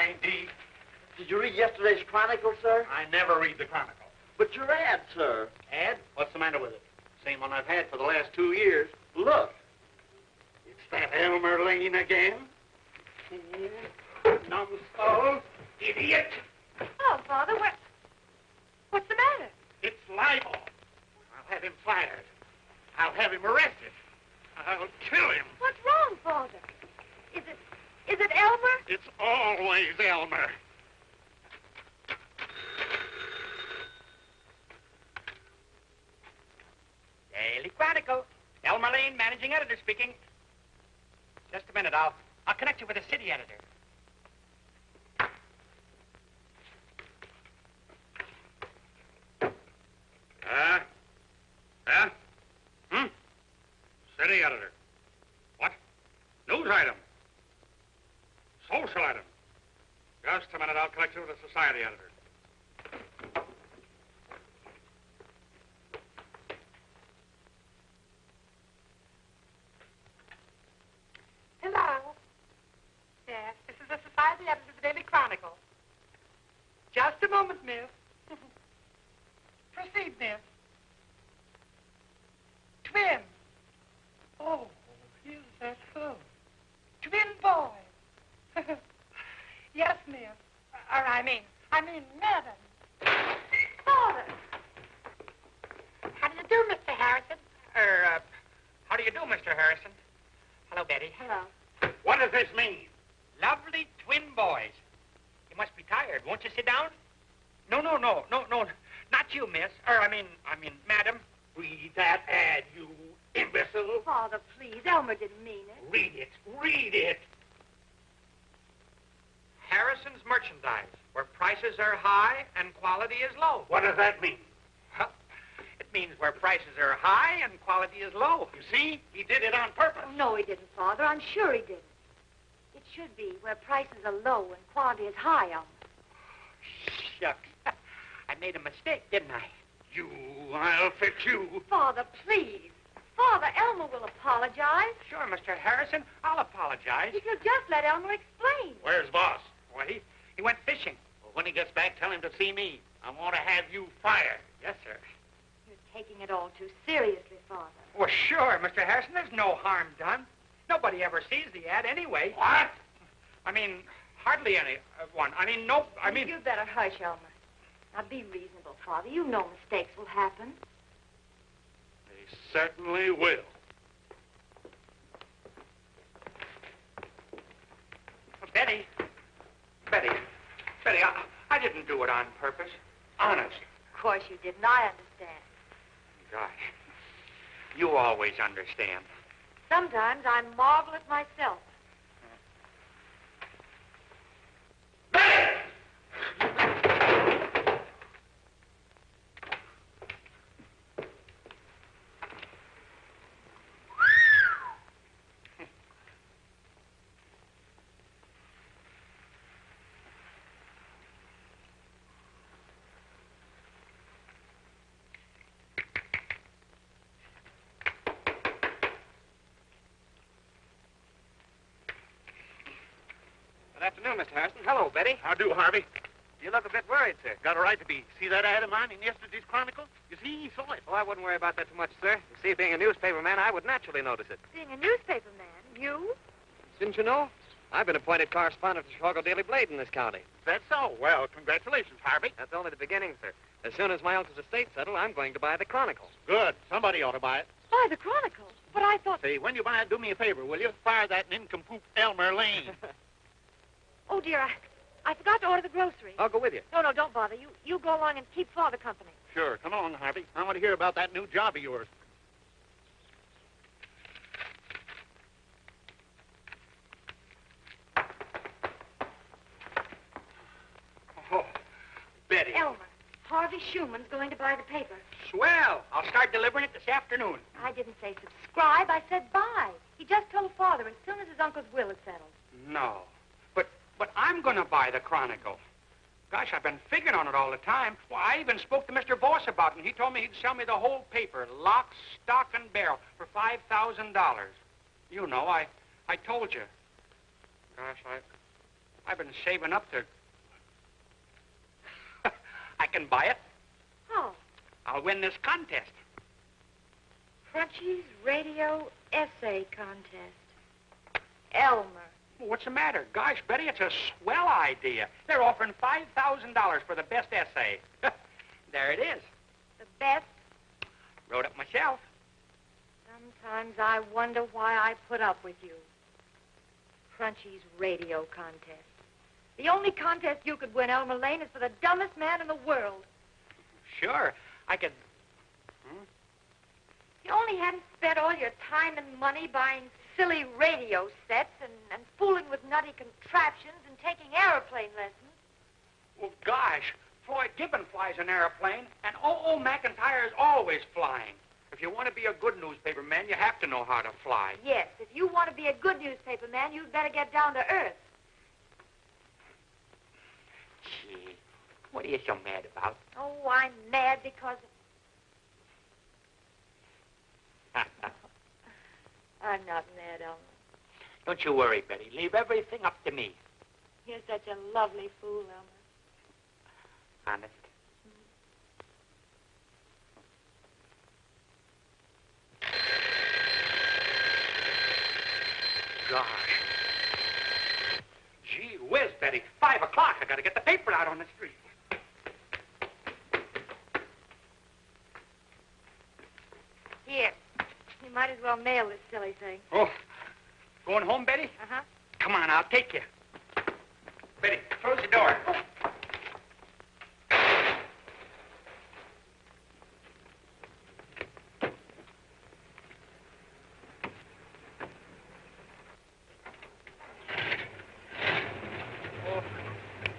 fine, D. Did you read yesterday's Chronicle, sir? I never read the Chronicle. But your ad, sir. Ad? What's the matter with it? Same one I've had for the last 2 years. Look. It's that Elmer Lane again. Numbskull, idiot. Oh, Father, what's the matter? It's libel. I'll have him fired. I'll have him arrested. I'll kill him. What's wrong, Father? Is it Elmer? It's always Elmer. Daily Chronicle. Elmer Lane, managing editor speaking. Just a minute, I'll connect you with the city editor. City editor. What? News item. Social item. Just a minute, I'll connect you with the society editor. Hello. Yes, this is the society editor of the Daily Chronicle. Just a moment, miss. Proceed, miss. Twin. Oh, is that so? Twin boys. Yes, miss. I mean, madam. Father. How do you do, Mr. Harrison? How do you do, Mr. Harrison? Hello, Betty. Hello. What does this mean? Lovely twin boys. You must be tired. Won't you sit down? No. Not you, miss. I mean, madam. Read that ad, you imbecile. Father, please. Elmer didn't mean it. Read it. Read it. Harrison's merchandise, where prices are high and quality is low. What does that mean? Well, it means where prices are high and quality is low. You see? He did it on purpose. Oh, no, he didn't, Father. I'm sure he didn't. It should be where prices are low and quality is high, Elmer. Shucks. I made a mistake, didn't I? I'll fix you. Father, please. Father, Elmer will apologize. Sure, Mr. Harrison, I'll apologize. If you'll just let Elmer explain. Where's boss? Well, he went fishing. Well, when he gets back, tell him to see me. I want to have you fired. Yes, sir. You're taking it all too seriously, Father. Well, sure, Mr. Harrison, there's no harm done. Nobody ever sees the ad anyway. What? I mean, hardly anyone. You'd better hush, Elmer. Now, be reasonable, Father. You know mistakes will happen. They certainly will. Betty, I didn't do it on purpose. Honest. Of course you didn't. I understand. Gosh, you always understand. Sometimes I marvel at myself. Good afternoon, Mr. Harrison. Hello, Betty. How do, Harvey? You look a bit worried, sir. Got a right to be. See that ad of mine in yesterday's Chronicle? You see, he saw it. Oh, I wouldn't worry about that too much, sir. You see, being a newspaper man, I would naturally notice it. Being a newspaper man, you? Didn't you know? I've been appointed correspondent of the Chicago Daily Blade in this county. Is that so? Well, congratulations, Harvey. That's only the beginning, sir. As soon as my uncle's estate settled, I'm going to buy the Chronicle. Good. Somebody ought to buy it. Buy the Chronicle. But I thought... Say, when you buy it, do me a favor, will you? Fire that nincompoop Elmer Lane. Oh, dear, I forgot to order the groceries. I'll go with you. No, don't bother. You go along and keep Father company. Sure. Come on, Harvey. I want to hear about that new job of yours. Oh, Betty. Elmer, Harvey Schumann's going to buy the paper. Swell. I'll start delivering it this afternoon. I didn't say subscribe. I said buy. He just told Father as soon as his uncle's will is settled. No. But I'm going to buy the Chronicle. Gosh, I've been figuring on it all the time. Well, I even spoke to Mr. Voss about it, and he told me he'd sell me the whole paper, lock, stock, and barrel, for $5,000. You know, I told you. Gosh, I've been saving up to... I can buy it. Oh, I'll win this contest. Frenchie's radio essay contest. Elmer. What's the matter? Gosh, Betty, it's a swell idea. They're offering $5,000 for the best essay. There it is. The best. Wrote it myself. Sometimes I wonder why I put up with you. Frenchie's radio contest. The only contest you could win, Elmer Lane, is for the dumbest man in the world. Sure, I could... You only hadn't spent all your time and money buying silly radio sets and fooling with nutty contraptions and taking airplane lessons. Well, gosh, Floyd Gibbon flies an airplane, and O.O. McIntyre is always flying. If you want to be a good newspaper man, you have to know how to fly. Yes, if you want to be a good newspaper man, you'd better get down to earth. Gee, what are you so mad about? Oh, I'm mad because... I'm not mad, Elmer. Don't you worry, Betty. Leave everything up to me. You're such a lovely fool, Elmer. Honest. Gosh. Gee whiz, Betty. 5 o'clock. I gotta get the paper out on the street. Here. You might as well mail this silly thing. Oh. Going home, Betty? Uh-huh. Come on, I'll take you. Betty, close the door. Oh. Oh,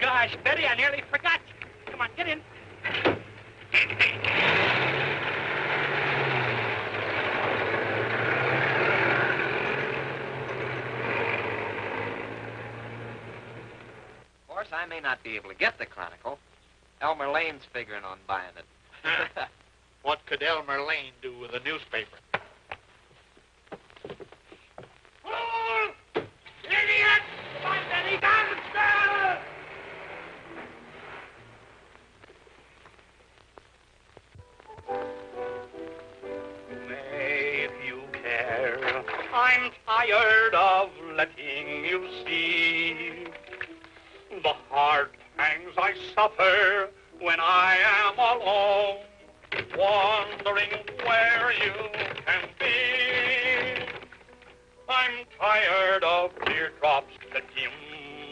gosh, Betty, I nearly forgot you. Come on, get in. I may not be able to get the Chronicle. Elmer Lane's figuring on buying it. What could Elmer Lane do with a newspaper? Oh, idiot! Find any gangster! If you care, I'm tired of letting you see the hard pangs I suffer when I am alone, wondering where you can be. I'm tired of teardrops that dim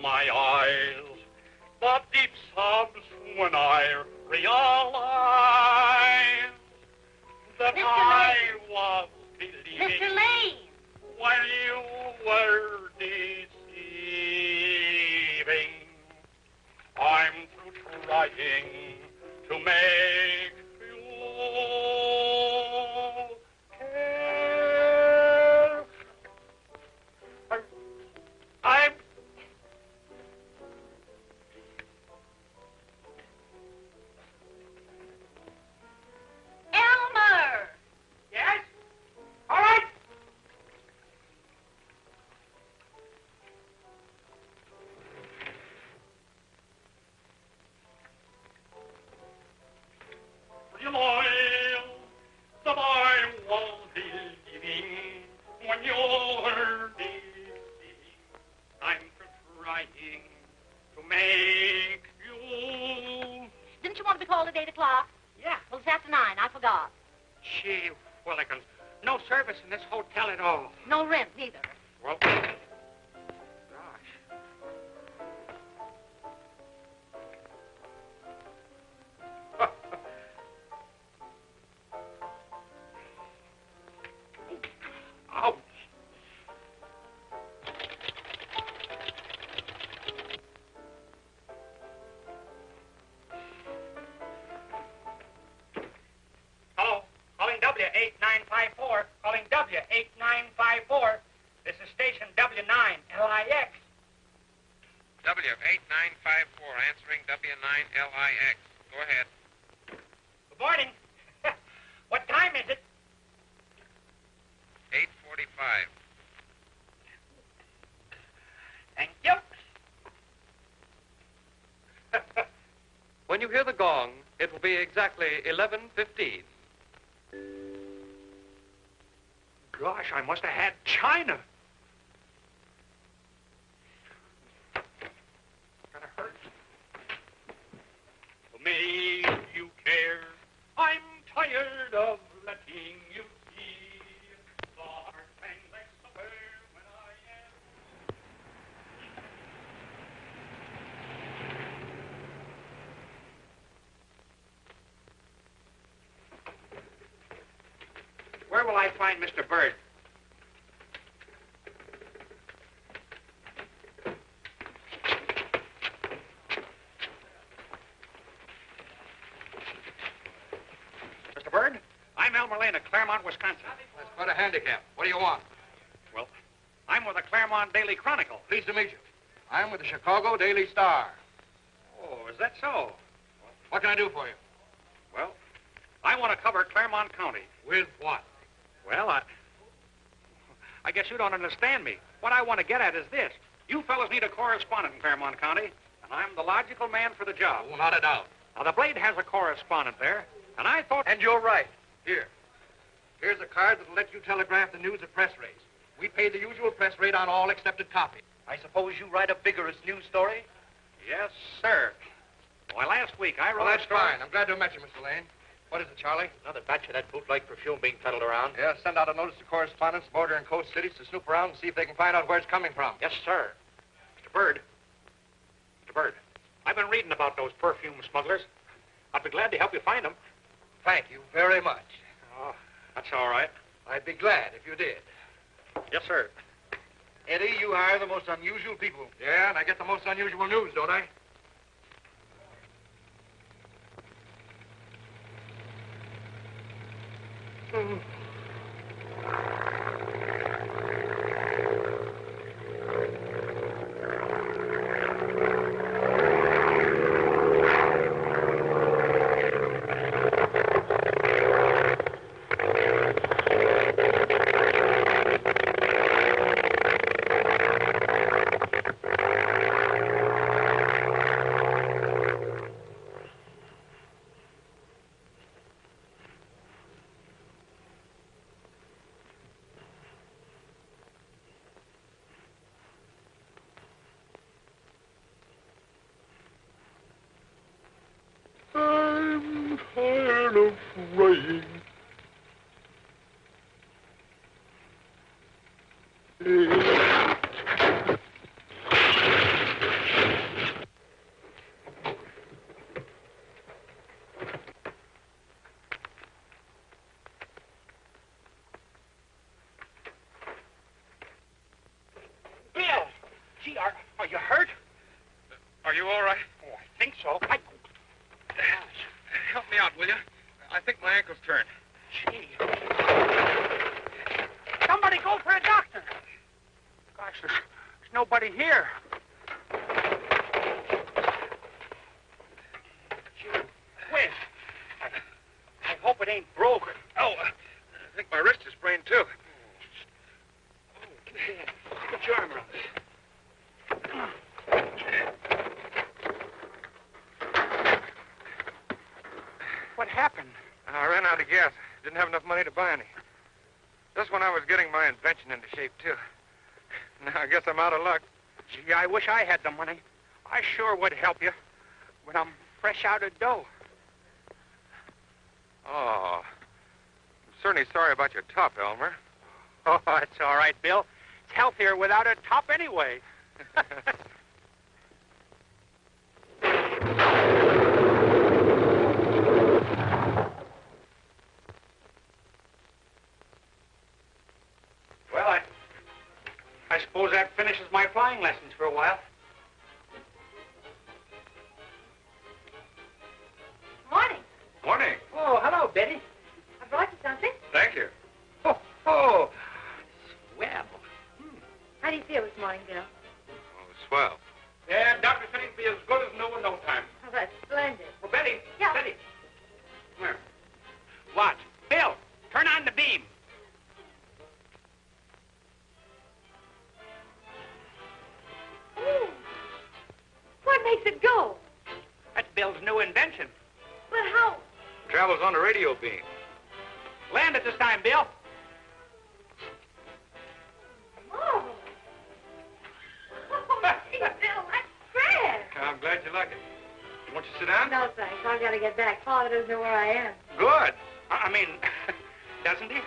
my eyes, the deep sobs when I realize that I was believing Mr. Lane! while you were deceiving. I'm through trying to make you care. I'm... Elmer! Yes? All right. Loyal, that I was believing when you're deceiving. I'm trying to make you... Didn't you want to be called at 8 o'clock? Yeah. Well, it's after 9. I forgot. Gee whillikins. No service in this hotel at all. No rent, neither. Well, gosh. Ouch. Hello, calling W8954, calling W8954. This is station W9, LIX. W8954, answering W9LIX. Go ahead. Good morning. What time is it? 8:45. Thank you. When you hear the gong, it will be exactly 11:15. Gosh, I must have had China. Gonna hurt. For me, you care. I'm tired of letting you see the hard things I suffer when I am. Where will I find Mr. Bird? Mr. Bird, I'm Elmer Lane of Claremont, Wisconsin. That's quite a handicap. What do you want? Well, I'm with the Claremont Daily Chronicle. Pleased to meet you. I'm with the Chicago Daily Star. Oh, is that so? What can I do for you? Well, I want to cover Claremont County. With what? Well, I guess you don't understand me. What I want to get at is this. You fellas need a correspondent in Claremont County, and I'm the logical man for the job. Oh, not a doubt. Now, the Blade has a correspondent there, and I thought... And you're right. Here. Here's a card that'll let you telegraph the news at press rates. We pay the usual press rate on all accepted copies. I suppose you write a vigorous news story? Yes, sir. Why, last week I wrote... Well, that's fine. I'm glad to have met you, Mr. Lane. What is it, Charlie? Another batch of that bootleg perfume being peddled around. Yeah, send out a notice to correspondents, border and coast cities to snoop around and see if they can find out where it's coming from. Yes, sir. Mr. Bird. Mr. Bird, I've been reading about those perfume smugglers. I'd be glad to help you find them. Thank you very much. Oh, that's all right. I'd be glad if you did. Yes, sir. Eddie, you hire the most unusual people. Yeah, and I get the most unusual news, don't I? I'm tired of writing. Bill! Gee, are you hurt? Are you all right? Oh, I think so. Help me out, will you? I think my ankle's turned. Gee. Somebody go for a doctor. Gosh, there's nobody here. Gee, Whiz. I hope it ain't broke. Oh, I think my wrist is sprained, too. Put your arm around this. What happened? I ran out of gas. Didn't have enough money to buy any. Just when I was getting my invention into shape, too. Now, I guess I'm out of luck. Gee, I wish I had the money. I sure would help you when I'm fresh out of dough. Oh, I'm certainly sorry about your top, Elmer. Oh, it's all right, Bill. It's healthier without a top anyway. Well, I suppose that finishes my flying lessons for a while. Morning. Morning. Oh, hello, Betty. I brought you something. Thank you. Oh, swell. How do you feel this morning, Bill? Oh, swell. Yeah, doctor said he'd be as good as new in no time. Oh, that's splendid. Well, Betty. Yeah. Betty. Come here. What? Bill, turn on the beam. Ooh. What makes it go? That Bill's new invention. But how? Travels on a radio beam. Land it this time, Bill. Marvelous. Oh, gee, Bill, that's grand. I'm glad you like it. Won't you sit down? No, thanks. I've got to get back. Father doesn't know where I am. Good. I mean, doesn't he?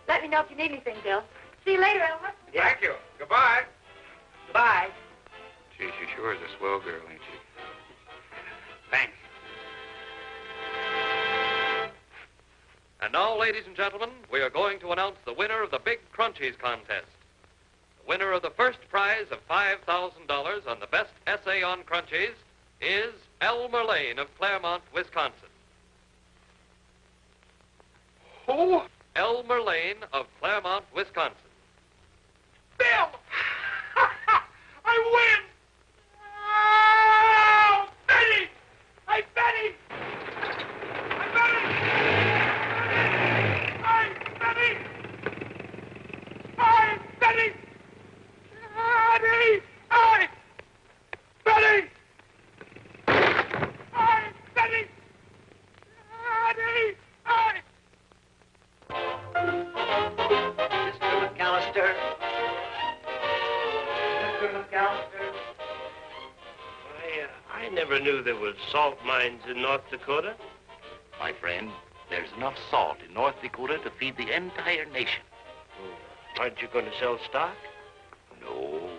Let me know if you need anything, Bill. See you later, Elmer. Thank you. Goodbye. Bye. Gee, she sure is a swell girl, ain't she? Thanks. And now, ladies and gentlemen, we are going to announce the winner of the Big Crunchies contest. The winner of the first prize of $5,000 on the best essay on Crunchies is Elmer Lane of Claremont, Wisconsin. Who? Elmer Lane of Claremont, Wisconsin. Bill! I win! Oh, Betty! Hey, Betty! Betty! Betty! Hey! Betty! Hey, Betty! Betty! Hey! Mr. McAllister. Mr. McAllister. I never knew there were salt mines in North Dakota. My friend, there's enough salt in North Dakota to feed the entire nation. Aren't you going to sell stock? No.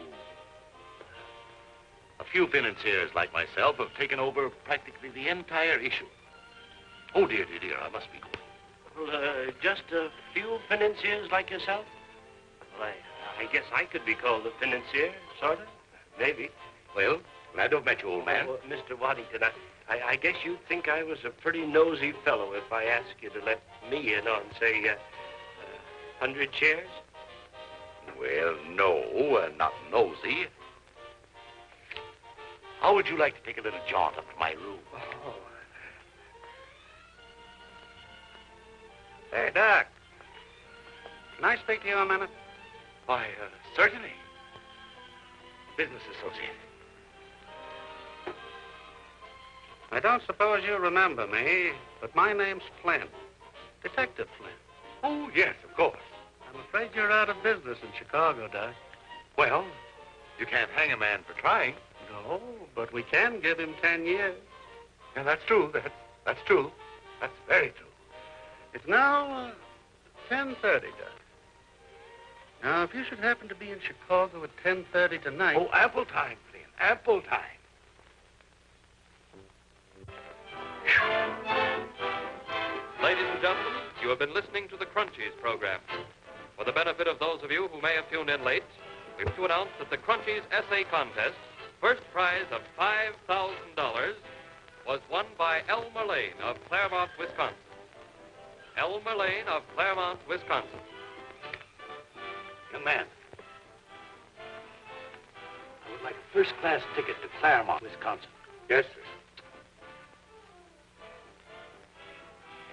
A few financiers like myself have taken over practically the entire issue. Oh, dear, I must be going. Well, just a few financiers like yourself? Well, I guess I could be called a financier, sort of. Maybe. Well, glad to have met you, old man. Oh, Mr. Waddington, I guess you'd think I was a pretty nosy fellow if I asked you to let me in on, say, 100 shares? Well, no, not nosy. How would you like to take a little jaunt up to my room? Oh. Hey, Doc. Can I speak to you a minute? Why, certainly. Business associate. I don't suppose you remember me, but my name's Flynn. Detective Flynn. Oh, yes, of course. I'm afraid you're out of business in Chicago, Doc. Well, you can't hang a man for trying. No, but we can give him 10 years. Yeah, that's true. That's true. That's very true. It's now 10:30, Doc. Now, if you should happen to be in Chicago at 10:30 tonight... Oh, ample time, Flynn. Ample time. Ladies and gentlemen, you have been listening to the Crunchies program. For the benefit of those of you who may have tuned in late, we wish to announce that the Crunchies Essay Contest, first prize of $5,000, was won by Elmer Lane of Claremont, Wisconsin. Elmer Lane of Claremont, Wisconsin. Young man, I would like a first-class ticket to Claremont, Wisconsin. Yes,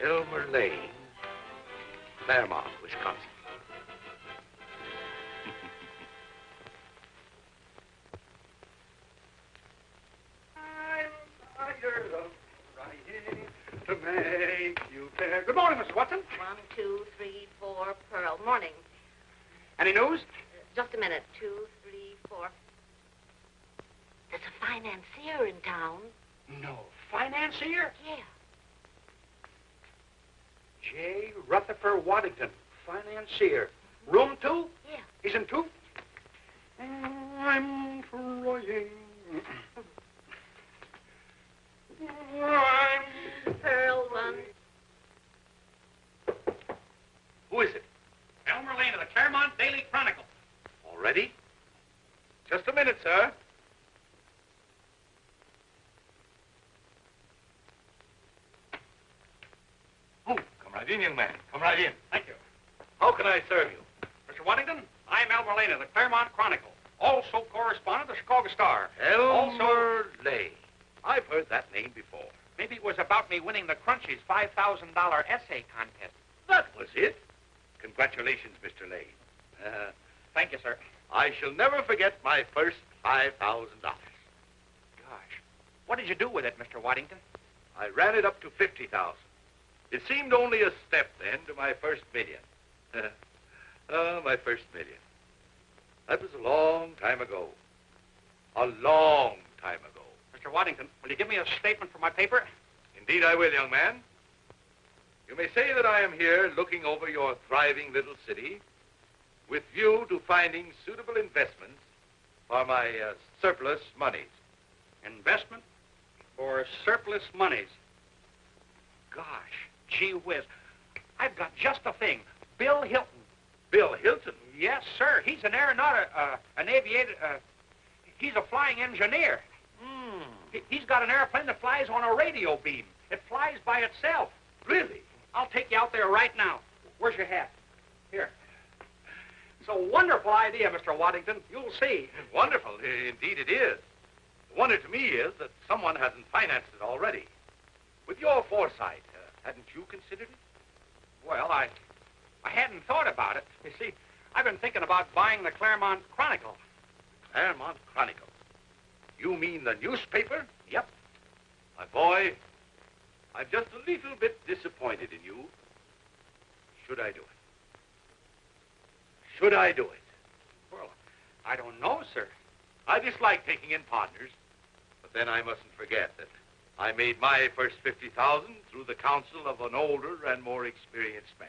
sir. Elmer Lane, Claremont, Wisconsin. To make you fair. Good morning, Mr. Watson. 1, 2, 3, 4, Pearl. Morning. Any news? Just a minute. 2, 3, 4. There's a financier in town. No. Financier? Yeah. J. Rutherford Waddington, financier. Room 2? Yeah. He's in 2? I'm trying. Pearl 1. Who is it? Elmer Lane of the Claremont Daily Chronicle. Already? Just a minute, sir. Oh, come right in, young man. Come right in. Thank you. How can I serve you? Mr. Waddington, I'm Elmer Lane of the Claremont Chronicle, also correspondent of the Chicago Star. Elmer Lane. I've heard that name before. Maybe it was about me winning the Crunchies $5,000 essay contest. That was it. Congratulations, Mr. Lane. Thank you, sir. I shall never forget my first $5,000. Gosh, what did you do with it, Mr. Waddington? I ran it up to 50,000. It seemed only a step then to my first million. Oh, my first million. That was a long time ago. A long time ago. Mr. Waddington, will you give me a statement for my paper? Indeed I will, young man. You may say that I am here looking over your thriving little city with view to finding suitable investments for my surplus monies. Investment for surplus monies. Gosh, gee whiz. I've got just the thing. Bill Hilton. Bill Hilton? Yes, sir. He's an aeronaut, an aviator. He's a flying engineer. He's got an airplane that flies on a radio beam. It flies by itself. Really? I'll take you out there right now. Where's your hat? Here. It's a wonderful idea, Mr. Waddington. You'll see. Wonderful. Indeed it is. The wonder to me is that someone hasn't financed it already. With your foresight, hadn't you considered it? Well, I hadn't thought about it. You see, I've been thinking about buying the Claremont Chronicle. Claremont Chronicle? You mean the newspaper? Yep. My boy, I'm just a little bit disappointed in you. Should I do it? Should I do it? Well, I don't know, sir. I dislike taking in partners, but then I mustn't forget that I made my first 50,000 through the counsel of an older and more experienced man.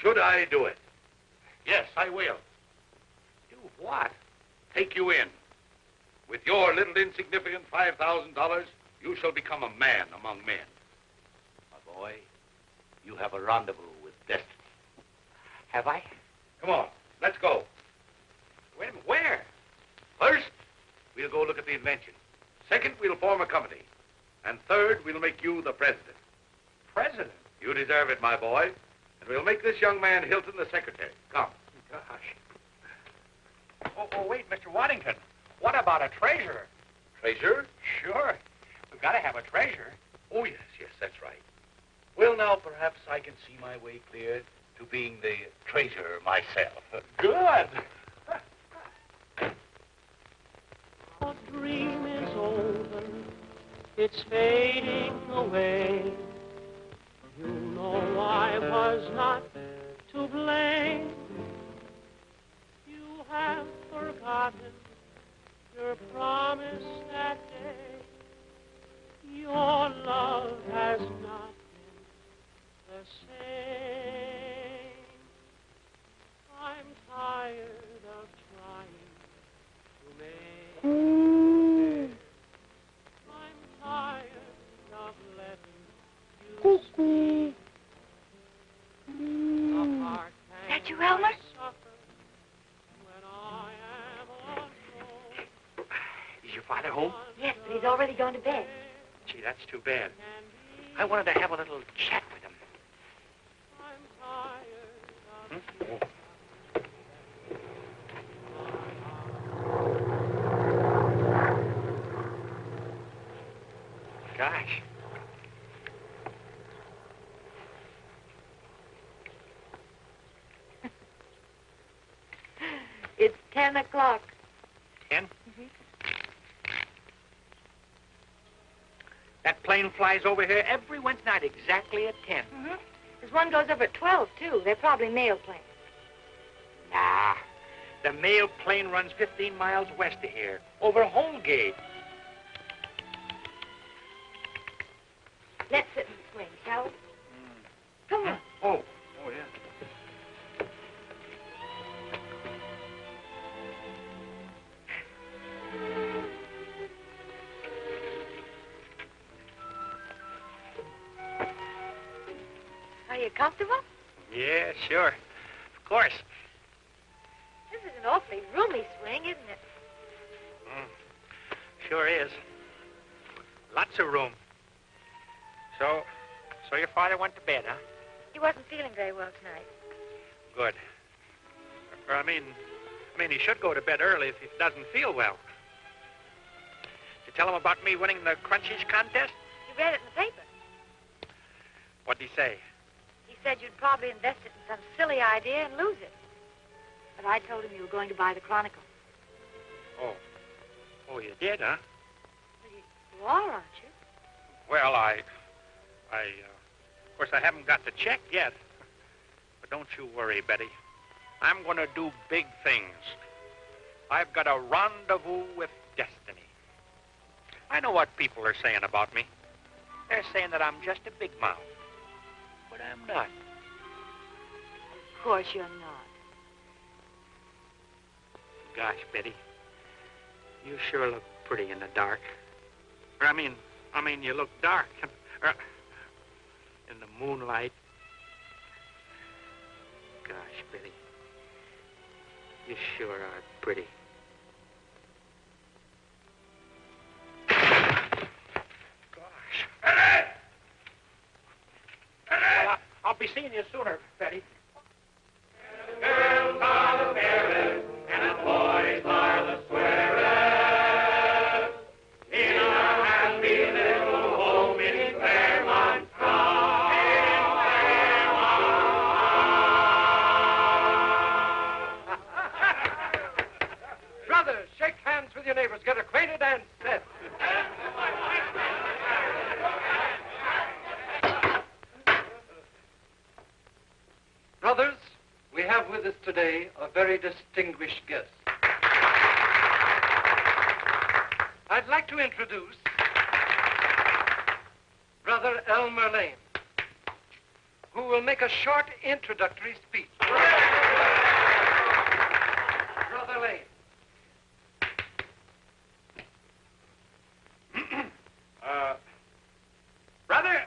Should I do it? Yes, I will. Do what? Take you in. With your little insignificant $5,000, you shall become a man among men. My boy, you have a rendezvous with destiny. Have I? Come on, let's go. Wait a minute, where? First, we'll go look at the invention. Second, we'll form a company. And third, we'll make you the president. President? You deserve it, my boy. And we'll make this young man Hilton the secretary. Come. Gosh. Oh, wait, Mr. Waddington. What about a treasurer? Treasurer? Sure. We've got to have a treasurer. Oh, yes, that's right. Well, now, perhaps I can see my way clear to being the treasurer myself. Good. A dream is over, it's fading away. You know I was not to blame. You have forgotten your promise that day. Your love has not been the same. I'm tired of trying to make I'm tired of letting you see. A heart That you, Elmer? suffer when I am alone. Is your father home? Yes, but he's already gone to bed. Gee, that's too bad. I wanted to have a little chat with him. I'm tired of Gosh. It's 10 o'clock. 10? That plane flies over here every Wednesday night exactly at 10. There's one goes over at 12, too. They're probably mail planes. Nah. The mail plane runs 15 miles west of here, over Holgate. Let's sit in the swing, shall we? Come on. Oh, yeah. Are you comfortable? Yeah, sure. Of course. This is an awfully roomy swing, isn't it? Sure is. Lots of room. So your father went to bed, huh? He wasn't feeling very well tonight. Good. Or, I mean, he should go to bed early if he doesn't feel well. Did you tell him about me winning the Crunchies contest? He read it in the paper. What'd he say? He said you'd probably invest it in some silly idea and lose it. But I told him you were going to buy the Chronicle. Oh. Oh, you did, huh? You are, aren't you? Well, of course, I haven't got the check yet. But don't you worry, Betty. I'm going to do big things. I've got a rendezvous with destiny. I know what people are saying about me. They're saying that I'm just a big mouth. But I'm not. Of course you're not. Gosh, Betty, you sure look pretty in the dark. Or, I mean, you look dark. In the moonlight. Gosh, Betty, you sure are pretty. Gosh. Eddie! Well, I'll be seeing you sooner, Betty. Girls are the fairest, and the boys are the squarest. In our happy little home in Claremont town. Brothers, shake hands with your neighbors. Get acquainted and set. Brothers, we have with us today a very distinguished guest. I'd like to introduce Brother Elmer Lane, who will make a short introductory speech. Brother Lane. Brother.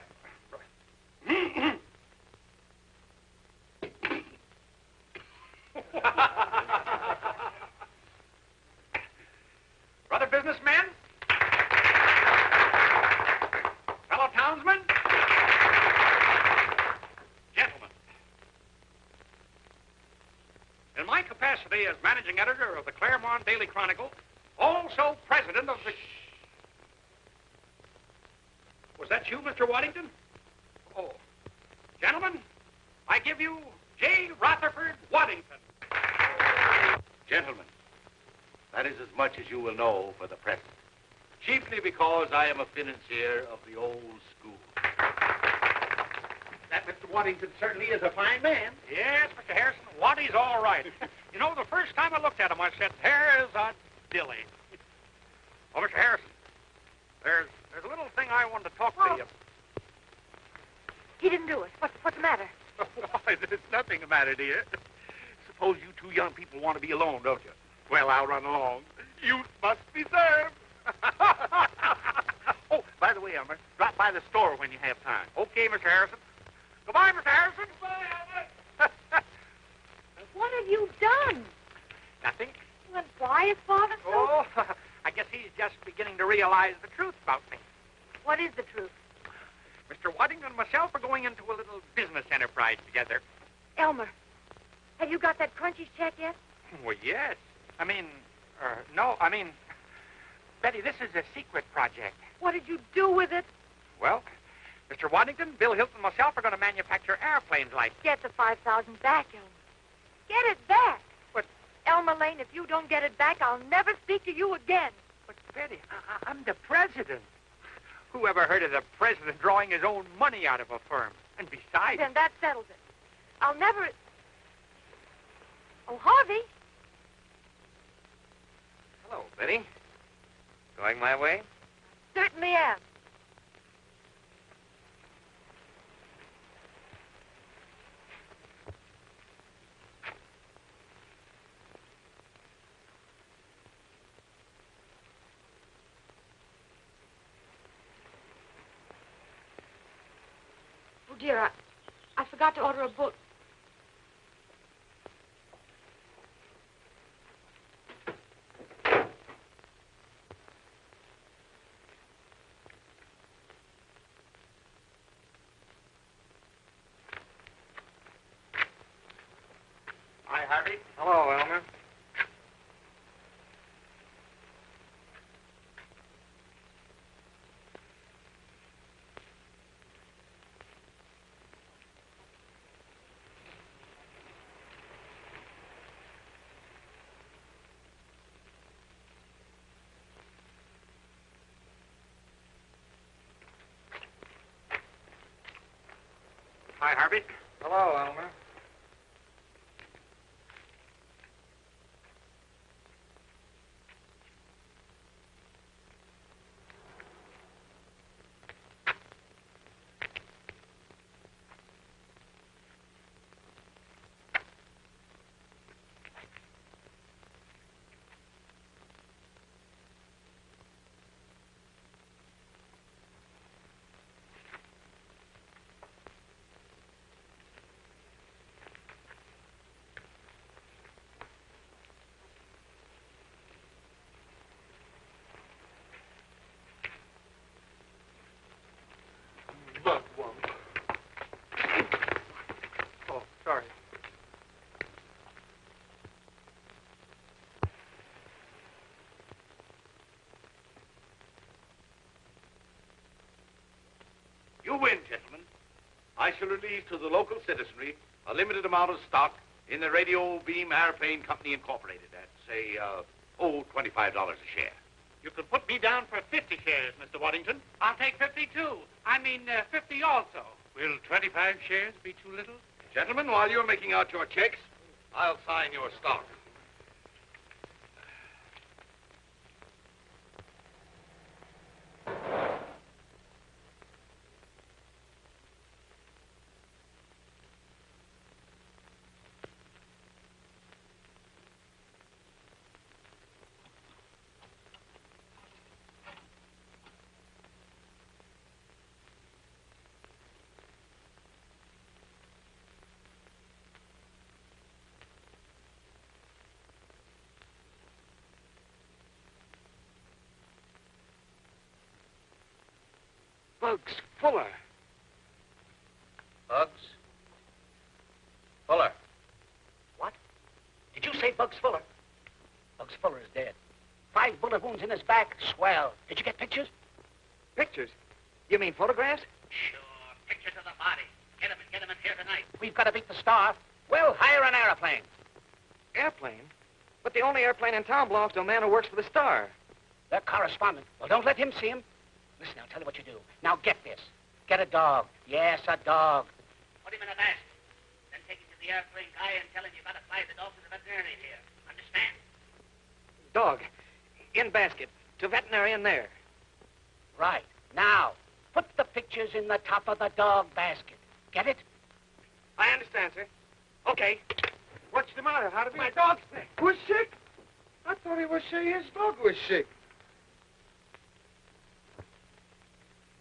Brother businessmen, fellow townsmen, gentlemen. In my capacity as managing editor of the Claremont Daily Chronicle, also president of the... Was that you, Mr. Waddington? Oh. Gentlemen, I give you J. Rutherford Waddington. Gentlemen, that is as much as you will know for the present. Chiefly because I am a financier of the old school. That Mr. Waddington certainly is a fine man. Yes, Mr. Harrison, Waddy's all right. You know, the first time I looked at him, I said, there's a dilly. Oh, Mr. Harrison, there's a little thing I wanted to talk to you. He didn't do it. What's the matter? Why, there's nothing the matter, dear. Suppose you two young people want to be alone, don't you? Well, I'll run along. You must be served. Oh, by the way, Elmer, drop by the store when you have time. Okay, Mr. Harrison. Goodbye, Mr. Harrison. Goodbye, Elmer. What have you done? Nothing. Then why is Father so... Oh, I guess he's just beginning to realize the truth about me. What is the truth? Mr. Waddington and myself are going into a little business enterprise together. Elmer, have you got that Crunchies check yet? Well, yes. No, Betty, this is a secret project. What did you do with it? Well, Mr. Waddington, Bill Hilton, and myself are going to manufacture airplanes like... Get the $5,000 back, Elmer. Get it back. But... Elmer Lane, if you don't get it back, I'll never speak to you again. But, Betty, I'm the president. Who ever heard of the president drawing his own money out of a firm? And besides... Then that settles it. I'll never... Oh, Harvey. Hello, Betty. Going my way? Certainly am. Oh, dear, I forgot to order a book. Hi, Harvey. Hello, Elmer. Hi, Harvey. Hello, Elmer. Oh, sorry. You win, gentlemen. I shall release to the local citizenry a limited amount of stock in the Radio Beam Airplane Company Incorporated at, say, $25 a share. You could put me down for 50 shares, Mr. Waddington. I'll take 52. I mean, 50 also. Will 25 shares be too little? Gentlemen, while you're making out your checks, I'll sign your stock. Bugs Fuller. Bugs Fuller. What? Did you say Bugs Fuller? Bugs Fuller is dead. 5 bullet wounds in his back. Swell. Did you get pictures? Pictures? You mean photographs? Sure. Pictures of the body. Get him in here tonight. We've got to beat the Star. We'll hire an airplane. Airplane? But the only airplane in town belongs to a man who works for the Star. Their correspondent. Well, don't let him see him. Listen, I'll tell you what you do. Now get this. Get a dog. Yes, a dog. Put him in a basket. Then take him to the airplane guy and tell him you got to fly the dog to the veterinarian here. Understand? Dog. In basket. To veterinarian there. Right. Now, put the pictures in the top of the dog basket. Get it? I understand, sir. Okay. What's the matter? How did My dog's sick. Was sick? I thought he was saying his dog was sick.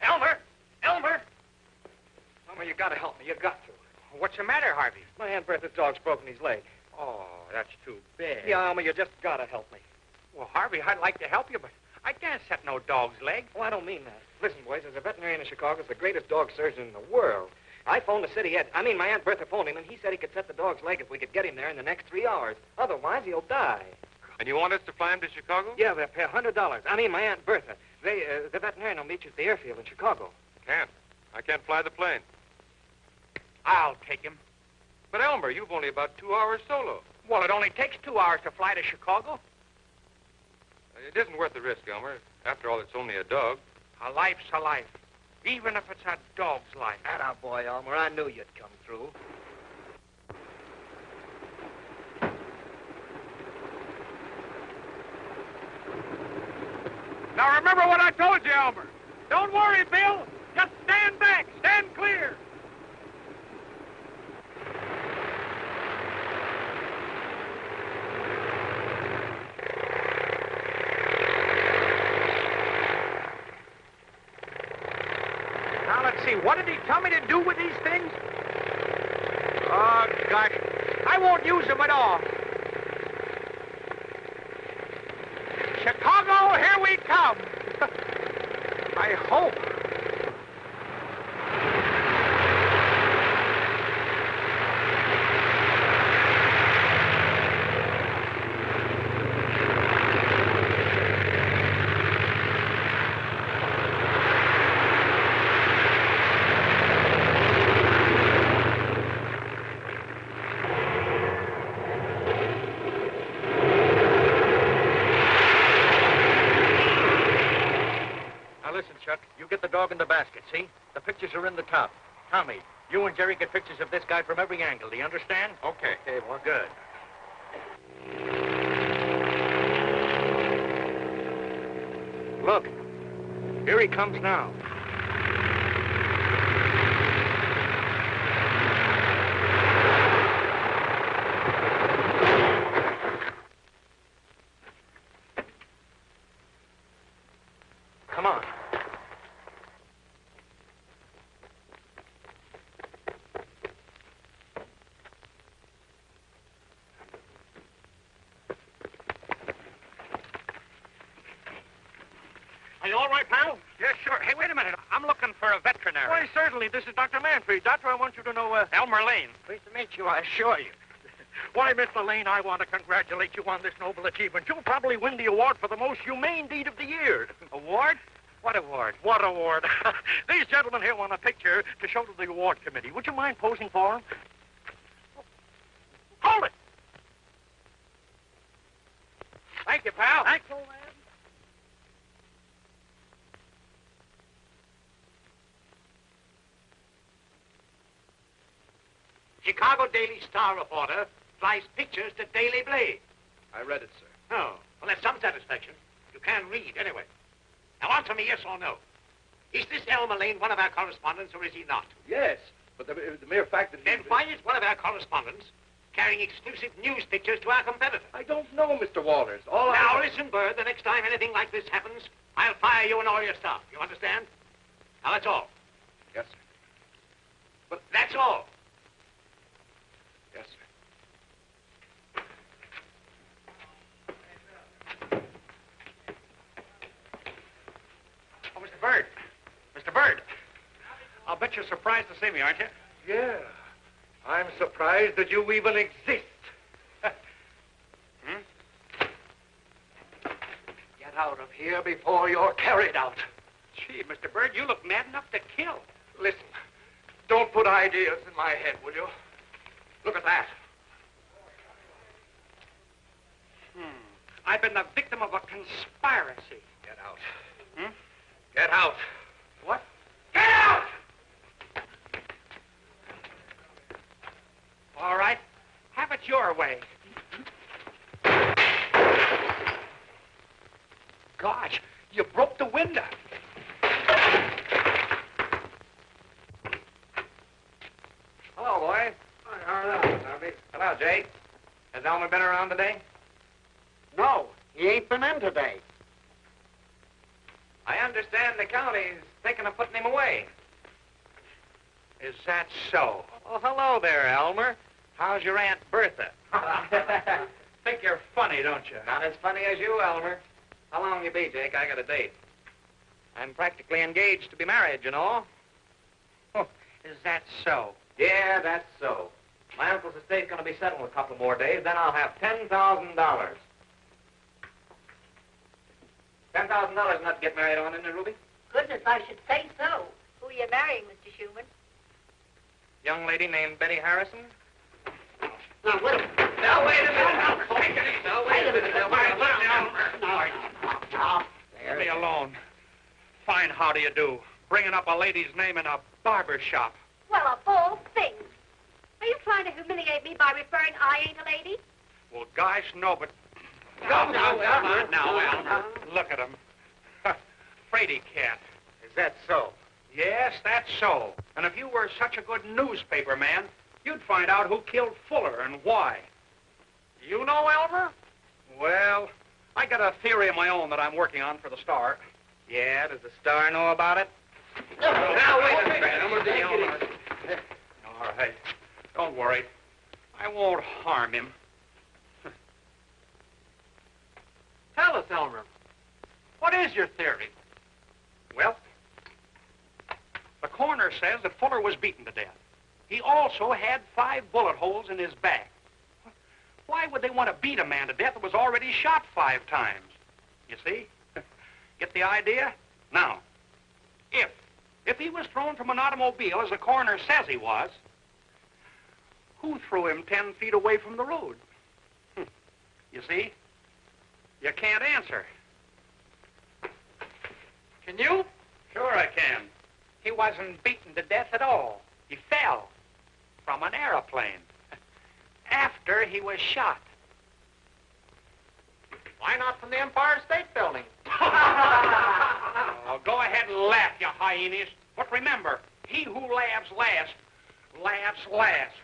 Elmer! Elmer, you gotta help me. You got to. What's the matter, Harvey? My Aunt Bertha's dog's broken his leg. Oh, that's too bad. Yeah, Elmer, you just gotta help me. Well, Harvey, I'd like to help you, but I can't set no dog's leg. Well, I don't mean that. Listen, boys, there's a veterinarian in Chicago who's the greatest dog surgeon in the world. I phoned the city head. I mean, my Aunt Bertha phoned him, and he said he could set the dog's leg if we could get him there in the next 3 hours. Otherwise, he'll die. And you want us to fly him to Chicago? Yeah, they'll pay $100. I mean, my Aunt Bertha. The veterinarian will meet you at the airfield in Chicago. I can't fly the plane. I'll take him. But, Elmer, you've only about 2 hours solo. Well, it only takes 2 hours to fly to Chicago. It isn't worth the risk, Elmer. After all, it's only a dog. A life's a life, even if it's a dog's life. Attaboy, Elmer. I knew you'd come through. Now, remember what I told you, Elmer. Don't worry, Bill. Just stand back. Stand clear. Now, let's see. What did he tell me to do with these things? Oh, gosh. I won't use them at all. Chicago, here we come. I hope. Chuck, you get the dog in the basket, see? The pictures are in the top. Tommy, You and Jerry get pictures of this guy from every angle. Do you understand? Okay. Okay, well, good. Look, here he comes now. Come on. Are you all right, pal? Yes, sure. Hey, wait a minute. I'm looking for a veterinary. Why, certainly. This is Dr. Manfred. Doctor, I want you to know, Elmer Lane. Pleased to meet you, I assure you. Why, Mr. Lane, I want to congratulate you on this noble achievement. You'll probably win the award for the most humane deed of the year. Award? What award? What award? These gentlemen here want a picture to show to the award committee. Would you mind posing for them? Hold it! Thank you, pal. Thanks, old man. Chicago Daily Star reporter flies pictures to Daily Blade. I read it, sir. Oh, well, that's some satisfaction. You can read, anyway. Now, answer me yes or no. Is this Elmer Lane one of our correspondents, or is he not? Yes, but the mere fact that... Then why is one of our correspondents carrying exclusive news pictures to our competitor? I don't know, Mr. Walters. Now, listen, Bird, the next time anything like this happens, I'll fire you and all your staff. You understand? Now, that's all. Yes, sir. But that's all. Yes, sir. Oh, Mr. Bird. Mr. Bird. I'll bet you're surprised to see me, aren't you? Yeah. I'm surprised that you even exist. Get out of here before you're carried out. Gee, Mr. Bird, you look mad enough to kill. Listen, don't put ideas in my head, will you? Look at that. I've been the victim of a conspiracy. Get out. Hmm? Get out. What? Get out! All right. Have it your way. Gosh, you broke the window. Hello, boys. Hello, Jake. Has Elmer been around today? No, he ain't been in today. I understand the county's thinking of putting him away. Is that so? Oh, hello there, Elmer. How's your Aunt Bertha? Think you're funny, don't you? Not as funny as you, Elmer. How long you be, Jake? I got a date. I'm practically engaged to be married, you know. Oh, is that so? Yeah, that's so. My uncle's estate's going to be settled in a couple more days, then I'll have $10,000. $10,000 not to get married on, isn't it, Ruby? Goodness, I should say so. Who are you marrying, Mr. Schumann? Young lady named Betty Harrison. Now, wait a minute. Now, wait a minute. Leave me alone. Fine, how do you do? Bringing up a lady's name in a barber shop. Well, of all things. Are you trying to humiliate me by referring I ain't a lady? Well, gosh, no, but... Now, Elmer. Look at him. Fraidy cat. Is that so? Yes, that's so. And if you were such a good newspaper man, you'd find out who killed Fuller and why. You know Elmer? Well, I got a theory of my own that I'm working on for the Star. Yeah, does the Star know about it? Now, wait a minute. All right. Don't worry. I won't harm him. Tell us, Elmer. What is your theory? Well, the coroner says that Fuller was beaten to death. He also had 5 bullet holes in his back. Why would they want to beat a man to death that was already shot 5 times? You see? Get the idea? Now, if he was thrown from an automobile, as the coroner says he was, who threw him 10 feet away from the road? You see? You can't answer. Can you? Sure I can. He wasn't beaten to death at all. He fell from an airplane after he was shot. Why not from the Empire State Building? Oh, go ahead and laugh, you hyenas. But remember, he who laughs last, laughs last.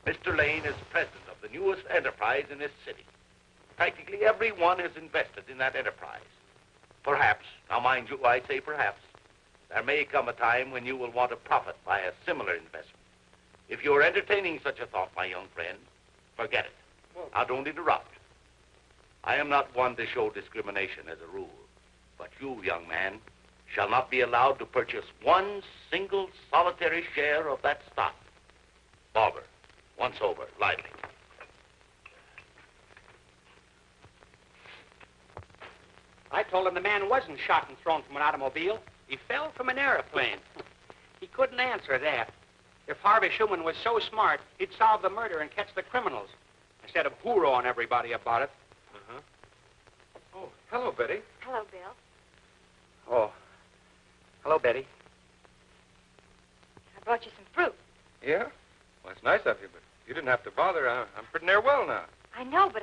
Mr. Lane is president of the newest enterprise in this city. Practically everyone has invested in that enterprise. Perhaps, now mind you, I say perhaps, there may come a time when you will want to profit by a similar investment. If you're entertaining such a thought, my young friend, forget it. Now, don't interrupt. I am not one to show discrimination as a rule, but you, young man, shall not be allowed to purchase one single solitary share of that stock. Barber, once over, lively. I told him the man wasn't shot and thrown from an automobile. He fell from an airplane. He couldn't answer that. If Harvey Schumann was so smart, he'd solve the murder and catch the criminals instead of hoorahing everybody about it. Uh-huh. Oh, hello, Betty. Hello, Bill. Oh. Hello, Betty. I brought you some fruit. Yeah? Well, it's nice of you, but you didn't have to bother. I'm pretty near well now. I know, but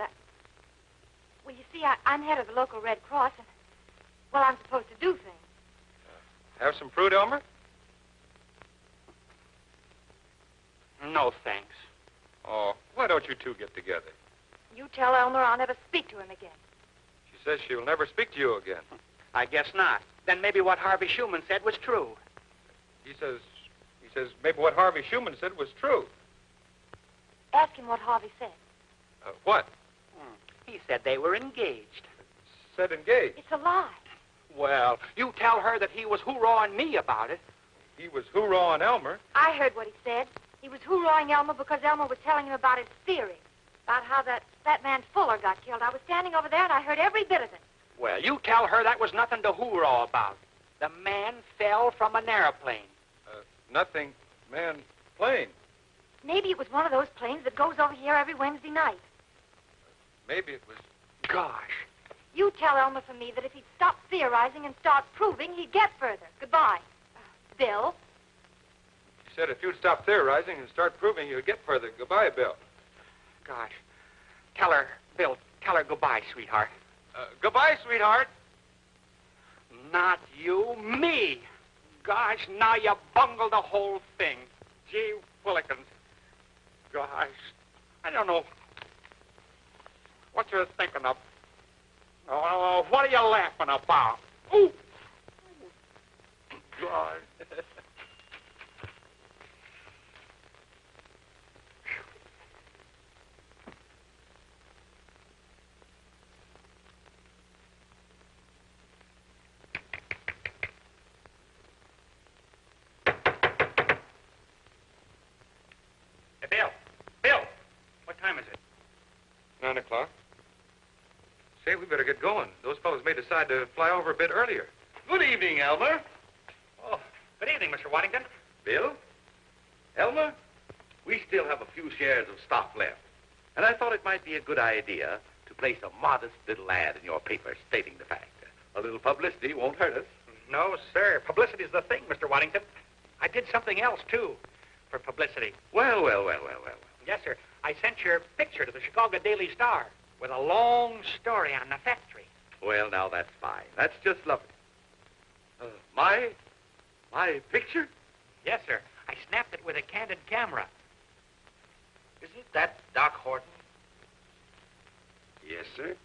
well, you see, I'm head of the local Red Cross, and, well, I'm supposed to do things. Have some fruit, Elmer? No, thanks. Oh, why don't you two get together? You tell Elmer I'll never speak to him again. She says she'll never speak to you again. I guess not. Then maybe what Harvey Schumann said was true. He says maybe what Harvey Schumann said was true. Ask him what Harvey said. What? He said they were engaged. Said engaged? It's a lie. Well, you tell her that he was hoorahing me about it. He was hoorahing Elmer. I heard what he said. He was hoorahing Elmer because Elmer was telling him about his theory, about how that man Fuller got killed. I was standing over there, and I heard every bit of it. Well, you tell her that was nothing to hoorah about. The man fell from an airplane. Nothing, man, plane. Maybe it was one of those planes that goes over here every Wednesday night. Maybe it was... Gosh. You tell Elmer for me that if he'd stop theorizing and start proving, he'd get further. Goodbye. Bill? She said if you'd stop theorizing and start proving, you'd get further. Goodbye, Bill. Gosh. Tell her, Bill, tell her goodbye, sweetheart. Goodbye, sweetheart. Not you, me. Gosh, now you bungled the whole thing. Gee willikins. Gosh, I don't know what you're thinking of. Oh, what are you laughing about? Ooh. God. Hey, Bill, what time is it? 9 o'clock. Say, we better get going. Those fellows may decide to fly over a bit earlier. Good evening, Elmer. Oh, good evening, Mr. Waddington. Bill? Elmer? We still have a few shares of stock left, and I thought it might be a good idea to place a modest little ad in your paper stating the fact. A little publicity won't hurt us. No, sir. Publicity's the thing, Mr. Waddington. I did something else, too, for publicity. Well. Yes, sir. I sent your picture to the Chicago Daily Star with a long story on the factory. Well, now, that's fine. That's just lovely. My picture? Yes, sir. I snapped it with a candid camera. Isn't that Doc Horton? Yes, sir.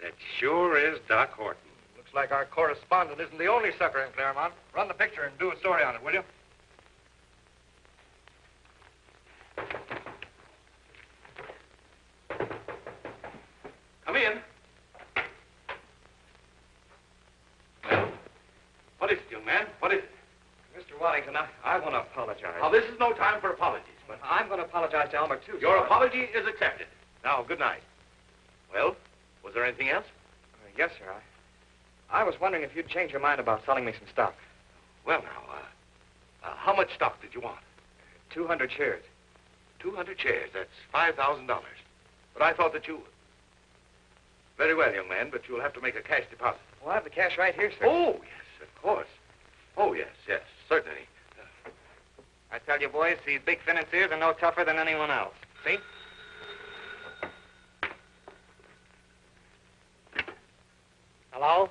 That sure is Doc Horton. Looks like our correspondent isn't the only sucker in Claremont. Run the picture and do a story on it, will you? Come in. Well, what is it, young man? What is it? Mr. Waddington, I want to apologize. Now, this is no time for apologies, but... I'm going to apologize to Elmer, too. Your sir. apology is accepted. Now, good night. Well, was there anything else? Yes, sir. I was wondering if you'd change your mind about selling me some stock. Well, now, how much stock did you want? 200 shares. 200 shares. That's $5,000. But I thought that you... Very well, young man, but you'll have to make a cash deposit. Well, I have the cash right here, sir. Oh, yes, of course. Oh, yes, certainly. I tell you, boys, these big financiers are no tougher than anyone else. See? Hello?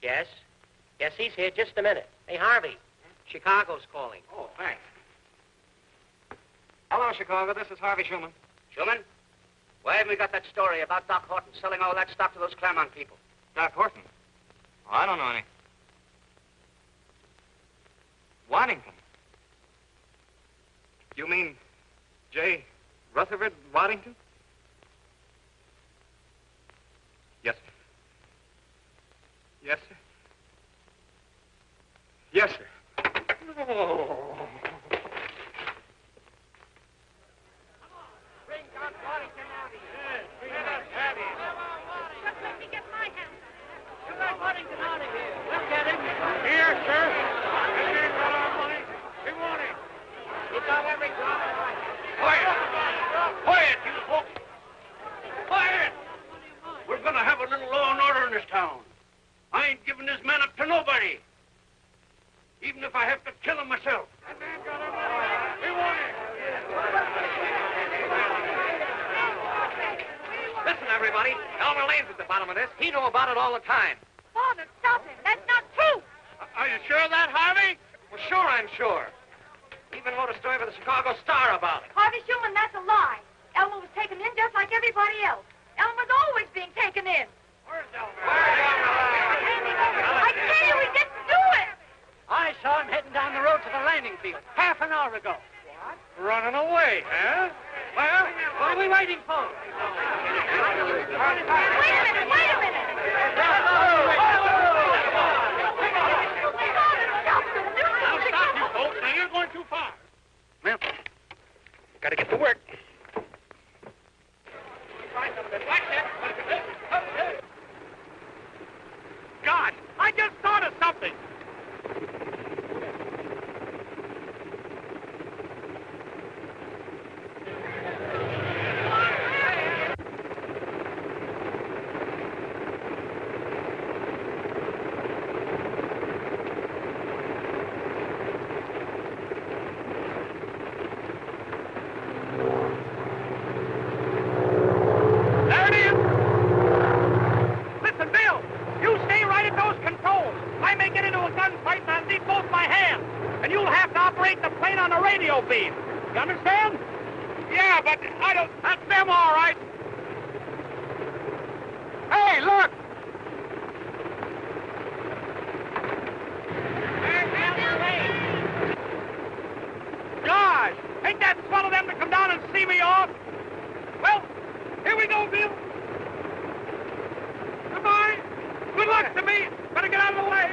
Yes? Yes, he's here. Just a minute. Hey, Harvey. Chicago's calling. Oh, thanks. Hello, Chicago. This is Harvey Schumann. Schumann? Why haven't we got that story about Doc Horton selling all that stock to those Claremont people? Doc Horton? Oh, I don't know any. Waddington? You mean J. Rutherford Waddington? Yes, sir. Yes, sir. Yes, sir. Oh. Bring Doc Waddington out here. Bring him out here. Just let me get my hands on him. Bring Doc Waddington out of here. Let's get him. Here, sir. This ain't got our money. We want him. He got every dollar right. Quiet! Quiet, you folks! Quiet! We're gonna have a little law and order in this town. I ain't giving this man up to nobody. Even if I have to kill him myself. That man got our money. We want him. Listen, everybody. Elmer Lane's at the bottom of this. He knew about it all the time. Father, stop him. That's not true. Are you sure of that, Harvey? Well, sure, I'm sure. Even wrote a story for the Chicago Star about it. Harvey Schumann, that's a lie. Elmer was taken in just like everybody else. Elmer's always being taken in. Where's Elmer? I tell you, he didn't do it. I saw him heading down the road to the landing field half an hour ago. What? Running away, huh? Well, What are we waiting for? Wait a minute, wait a minute. I'll stop you folks. Now, you're going too far. Well, gotta get to work. God, I just thought of something. There it is. Listen, Bill, you stay right at those controls. I may get into a gunfight and I'll need both my hands. And you'll have to operate the plane on a radio beam. You understand? Yeah, but I don't... That's them, all right. Hey, look! Gosh, ain't that swell of them to come down and see me off? Well, here we go, Bill. Goodbye. Good luck to me. Better get out of the way.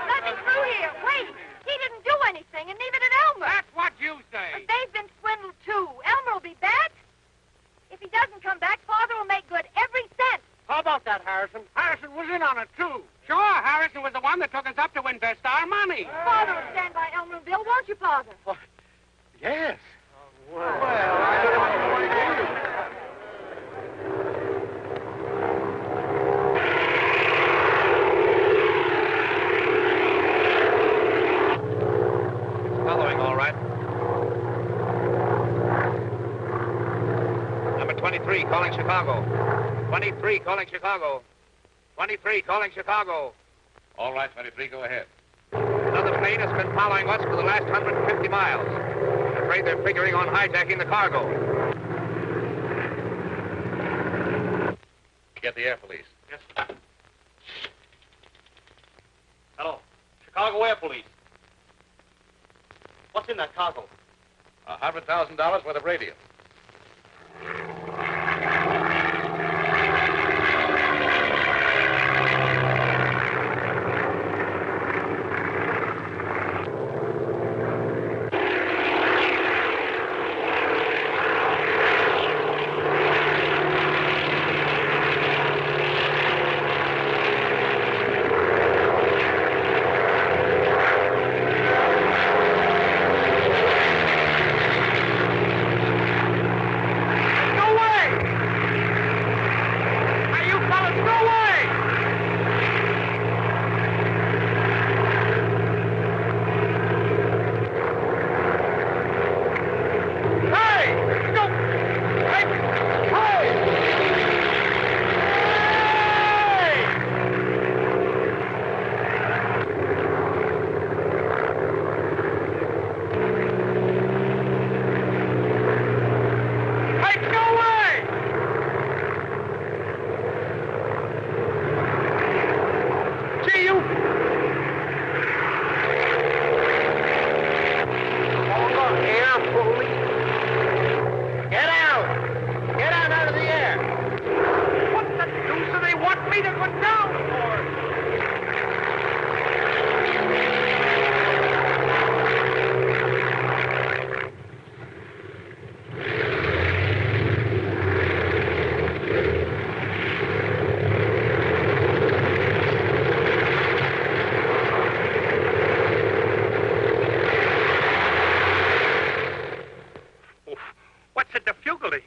Let me through here. Wait. He didn't do anything, and neither did Elmer. That's what you say. But they've been swindled, too. Elmer will be back. If he doesn't come back, Father will make good every cent. How about that, Harrison? Harrison was in on it, too. Sure, Harrison was the one that took us up to invest our money. Father will stand by Elmer and Bill, won't you, Father? Yes. Following, all right. Number 23, calling Chicago. 23, calling Chicago. 23, calling Chicago. All right, 23, go ahead. Another plane has been following us for the last 150 miles. I'm afraid they're figuring on hijacking the cargo. You get the air police. Yes, sir. Hello. Chicago Air Police. What's in that cargo? $100,000 worth of radio.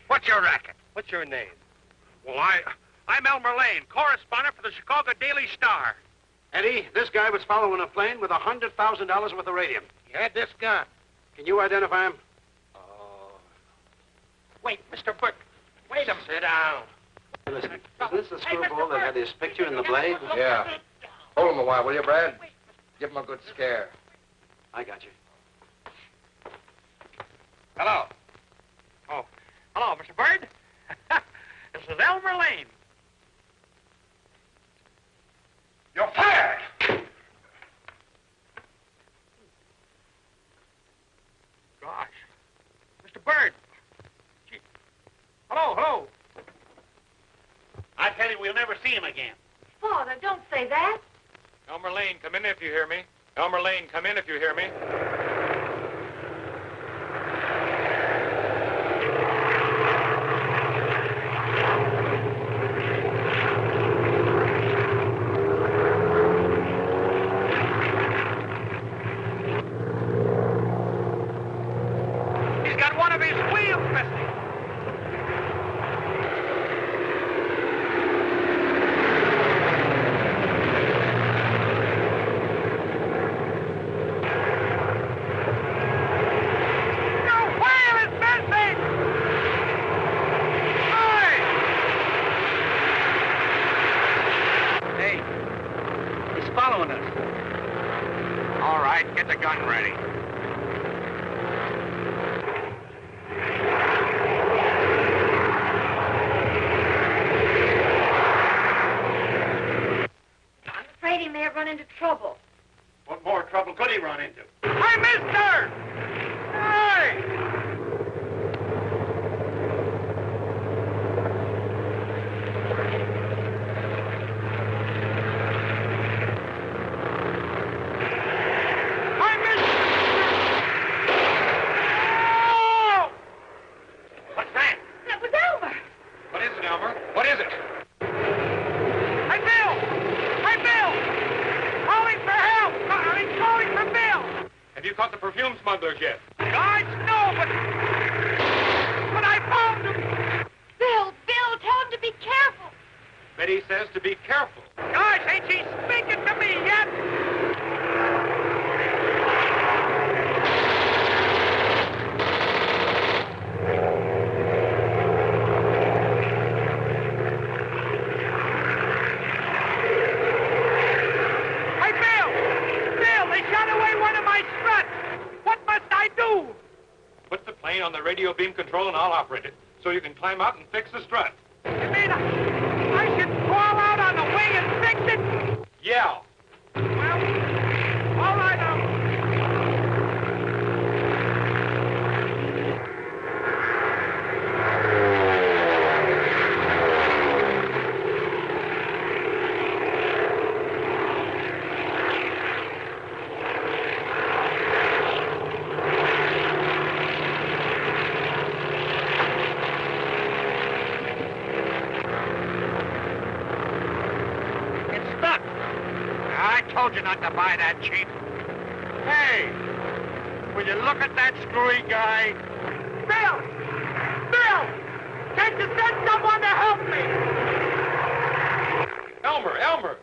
What's your racket? What's your name? Well, I'm Elmer Lane, correspondent for the Chicago Daily Star. Eddie, this guy was following a plane with $100,000 worth of radium. He had this gun. Can you identify him? Wait, Mr. Burke. Wait a minute. Sit down. Listen, isn't this the screwball that had his picture in the Blade? Yeah. Hold him a while, will you, Brad? Give him a good scare. I got you. Hello. Oh, hello, Mr. Bird. This is Elmer Lane. You're fired! Gosh. Mr. Bird. Gee. Hello. I tell you, we'll never see him again. Father, don't say that. Elmer Lane, come in if you hear me. Elmer Lane, come in if you hear me. He's got one of his wheels missing. Get the gun ready. I'm afraid he may have run into trouble. What more trouble could he run into? Hey, mister! Hey! Perfume smugglers yet? Guys, no, but I found him. Bill, tell him to be careful. Betty says to be careful. Guys, ain't she speaking to me yet? Hey, Bill, they shot away one of my struts. What must I do? Put the plane on the radio beam control and I'll operate it, so you can climb out and fix the strut. You mean I should it? Yeah. Well, all right, it's stuck. I told you not to buy that cheap. Hey, will you look at that screwy guy? Bill! Bill! Can't you send someone to help me? Elmer!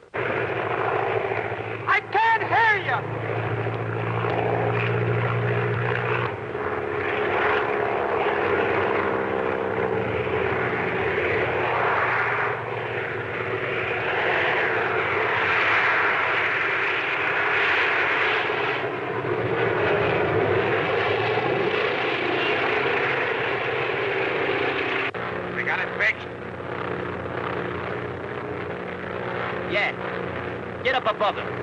I can't hear you! We got it fixed. Yeah. Get up above him.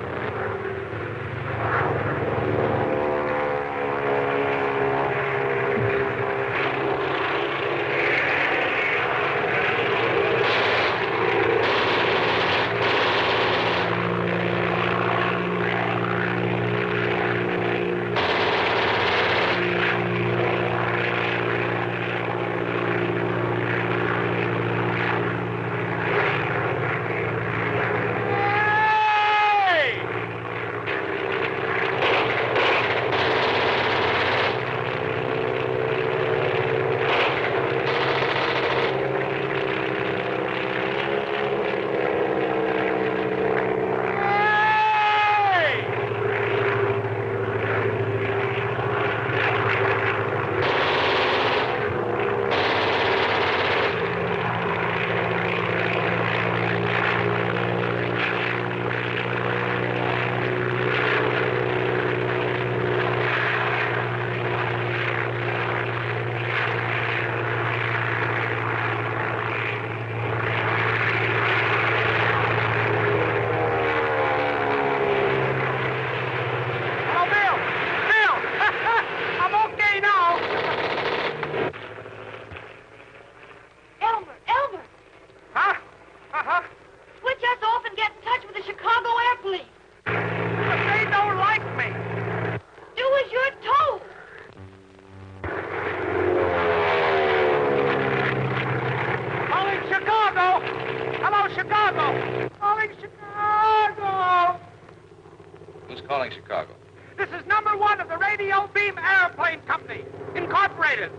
calling Chicago? This is number one of the Radio Beam Airplane Company, Incorporated.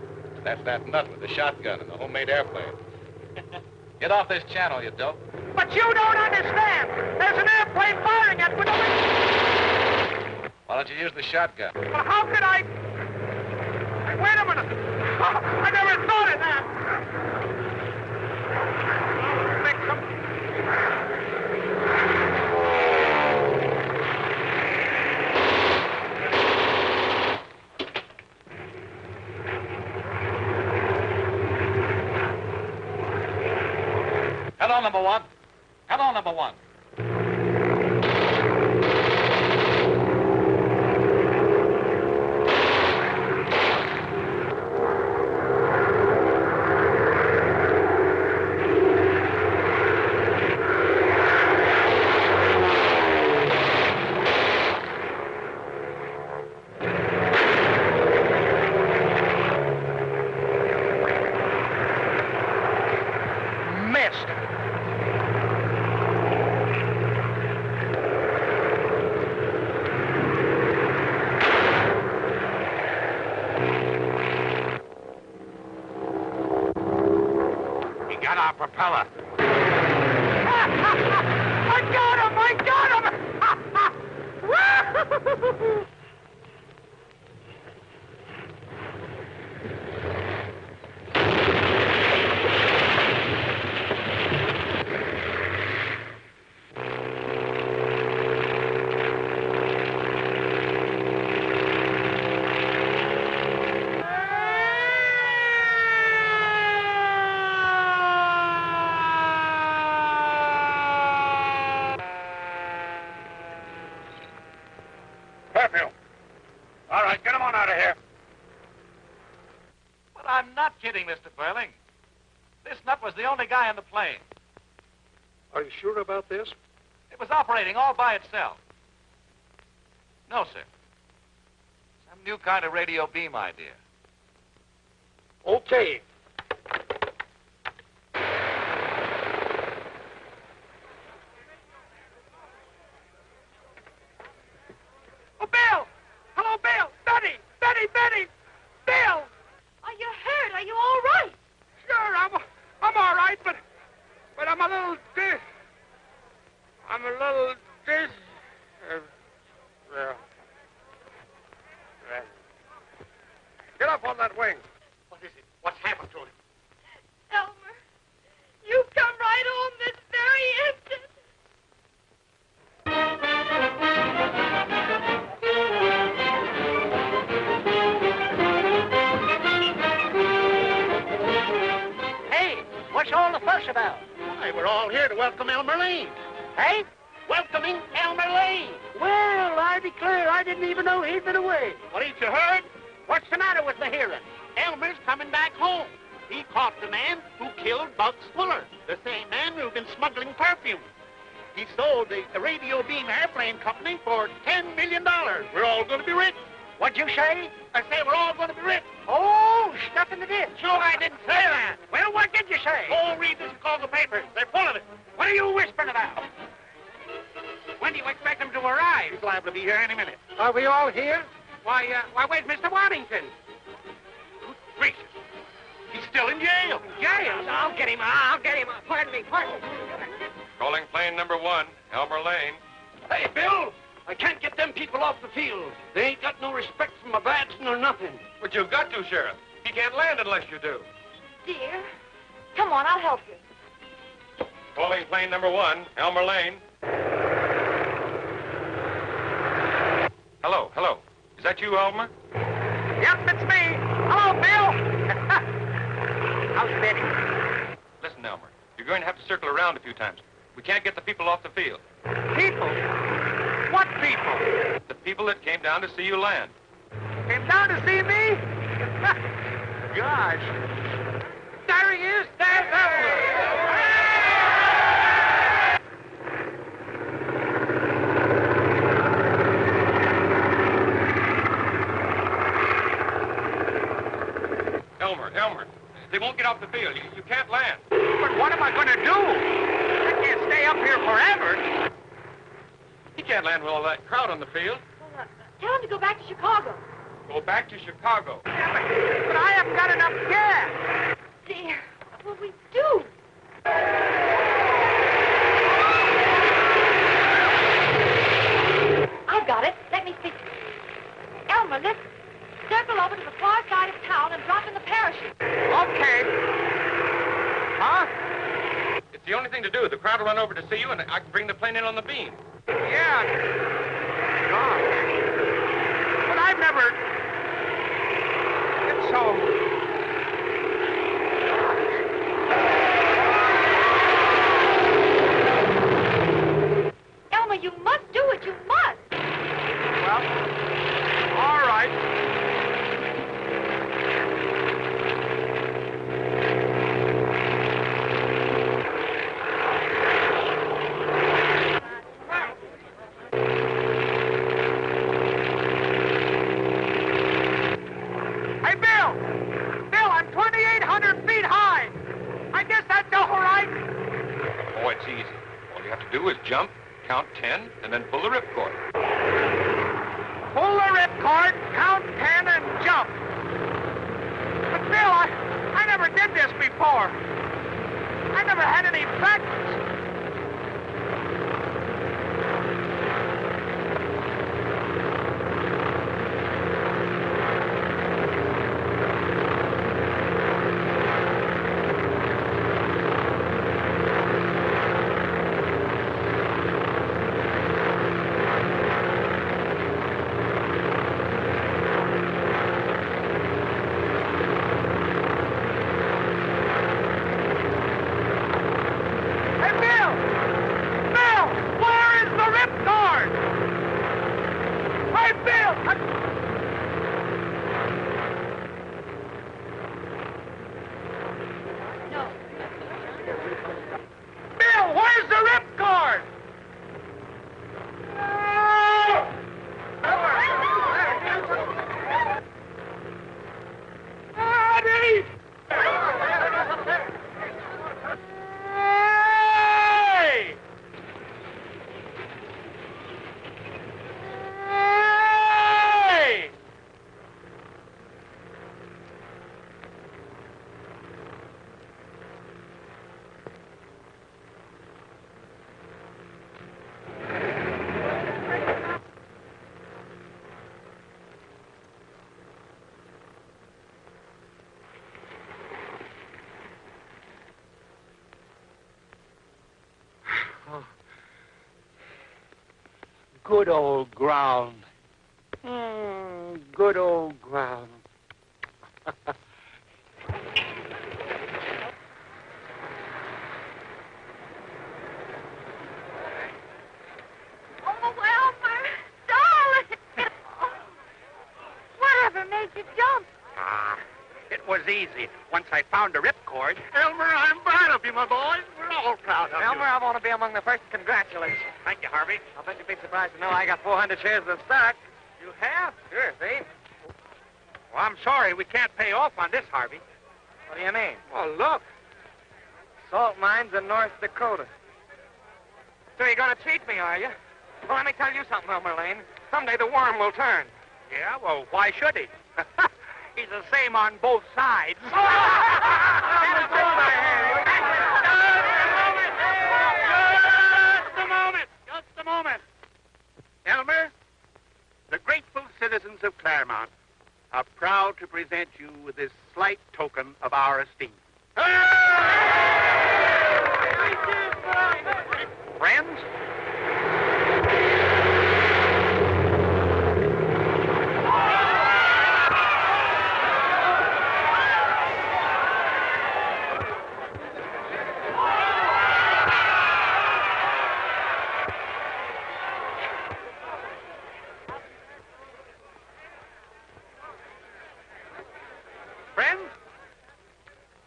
That's that nut with the shotgun and the homemade airplane. Get off this channel, you dope. But you don't understand. There's an airplane firing at... Why don't you use the shotgun? Well, how could I... Wait a minute. I never thought of that. Fix 'em. Hello, number one. Hello, number one. Propeller. I got him! I got him! kidding, Mr. Burling. This nut was the only guy on the plane. Are you sure about this? It was operating all by itself. No, sir. Some new kind of radio beam idea. Okay. Oh, Bill! Hello, Bill! Betty! Betty! Betty! Bill! Are you hurt? Are you all right? Sure, I'm all right, but I'm a little Get up on that wing. What is it? What's happened to him? Elmer, you come right on this very instant. Hey, what's all the fuss about? Why, we're all here to welcome Elmer Lane. Hey? Welcoming Elmer Lane. Well, I declare I didn't even know he'd been away. What, ain't you heard? What's the matter with the hearing? Elmer's coming back home. He caught the man who killed Bugs Fuller, the same man who'd been smuggling perfume. He sold the Radio Beam Airplane Company for $10 million. We're all going to be rich. What'd you say? I say we're all going to be rich. Oh, stuck in the ditch. No, I didn't say that. Well, what did you say? Oh, read the Chicago papers. They're full of it. What are you whispering about? When do you expect him to arrive? He's liable to be here any minute. Are we all here? Why, where's Mr. Waddington? Good gracious. He's still in jail. Jail? I'll get him. Pardon me. Calling plane number 1, Elmer Lane. Hey, Bill, I can't get them people off the field. They ain't got no respect for my bats nor nothing. But you've got to, Sheriff. He can't land unless you do. Dear, come on, I'll help you. Calling plane number 1, Elmer Lane. Hello. Is that you, Elmer? Yep, it's me. Hello, Bill. How's Betty? Listen, Elmer, you're going to have to circle around a few times. We can't get the people off the field. People? What people? The people that came down to see you land. Came down to see me? Gosh. There he is. There's Elmer. Elmer, they won't get off the field. You can't land. But what am I going to do? I can't stay up here forever. You can't land with all that crowd on the field. Well, tell him to go back to Chicago. Go back to Chicago. Yeah, but I haven't got enough gas. Dear, what will we do? I've got it. Let me see. Elmer, let's circle over to the far side of town and drop in the parachute. Okay. Huh? It's the only thing to do. The crowd will run over to see you, and I can bring the plane in on the beam. Yeah. Gosh. But I've never... It's so... Elmer, you must do it. You must. Well, all right. Hey, Bill! Bill, I'm 2,800 feet high. I guess that's all right. Oh, it's easy. All you have to do is jump, count 10, and then pull the ripcord. Pull the ripcord, count 10, and jump. But, Bill, I never did this before. I never had any practice. Good old ground. Good old ground. Oh, Elmer, darling. Whatever made you jump? It was easy. Once I found the ripcord. Elmer, I'm proud of you, my boy. We're all proud of Elmer, I want to be among the first. Congratulations. Thank you, Harvey. I'll bet you'd be surprised to know I got 400 shares of stock. You have? Sure, see? Well, I'm sorry. We can't pay off on this, Harvey. What do you mean? Well, look. Salt mines in North Dakota. So you're going to cheat me, are you? Well, let me tell you something, Elmer Lane. Someday the worm will turn. Yeah, well, why should he? He's the same on both sides. Just a moment. Elmer, the grateful citizens of Claremont are proud to present you with this slight token of our esteem. Friends,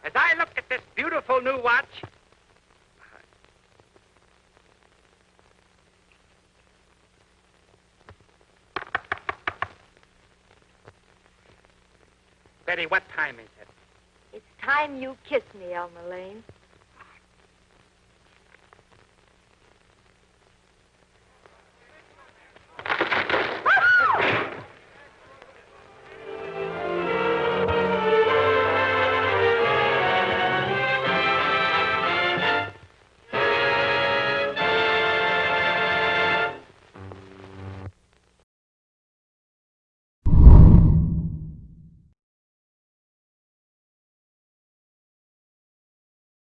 as I look at this beautiful new watch, Betty, what time is it? It's time you kissed me, Elmer Lane.